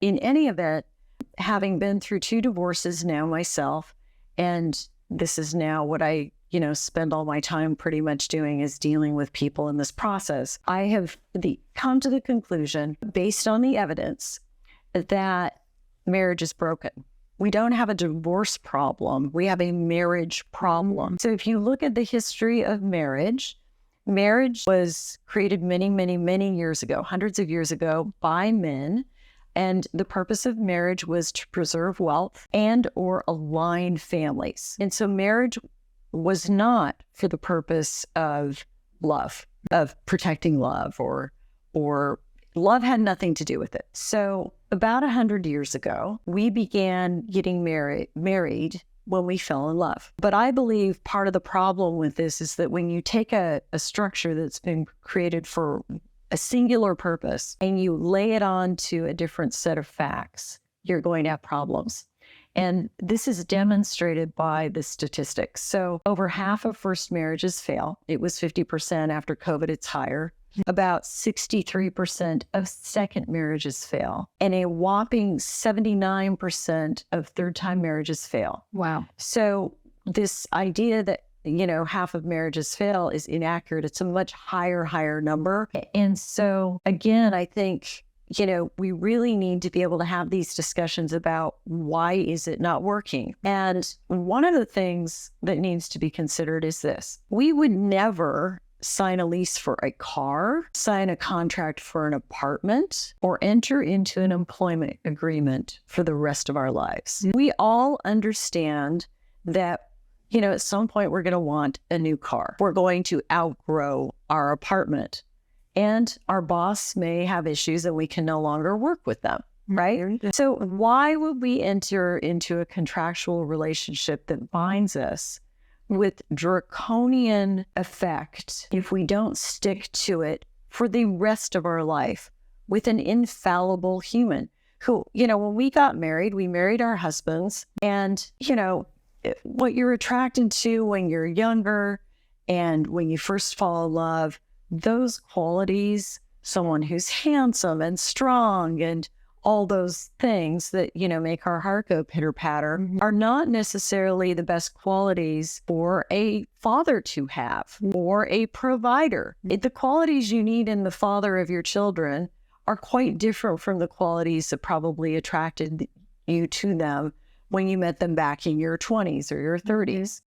in any event, having been through 2 divorces now myself, and this is now what I, spend all my time pretty much doing is dealing with people in this process. I have come to the conclusion, based on the evidence, that marriage is broken. We don't have a divorce problem. We have a marriage problem. So if you look at the history of marriage, marriage was created many, many, many years ago, hundreds of years ago, by men. And the purpose of marriage was to preserve wealth and or align families. And so marriage was not for the purpose of love, of protecting love, or love had nothing to do with it. So about 100 years ago, we began getting married when we fell in love. But I believe part of the problem with this is that when you take a structure that's been created for a singular purpose and you lay it on to a different set of facts, you're going to have problems. And this is demonstrated by the statistics. So over half of first marriages fail. It was 50%. After COVID, it's higher. About 63% of second marriages fail, and a whopping 79% of third-time marriages fail. Wow. So this idea that, half of marriages fail is inaccurate. It's a much higher number. And so, again, I think, we really need to be able to have these discussions about why is it not working? And one of the things that needs to be considered is this. We would never sign a lease for a car, sign a contract for an apartment, or enter into an employment agreement for the rest of our lives. We all understand that, at some point we're going to want a new car. We're going to outgrow our apartment, and our boss may have issues and we can no longer work with them, right? So why would we enter into a contractual relationship that binds us with draconian effect if we don't stick to it for the rest of our life with an infallible human who, when we got married, we married our husbands, and, what you're attracted to when you're younger and when you first fall in love, those qualities, someone who's handsome and strong and all those things that, make our heart go pitter-patter, are not necessarily the best qualities for a father to have or a provider. The qualities you need in the father of your children are quite different from the qualities that probably attracted you to them when you met them back in your 20s or your 30s.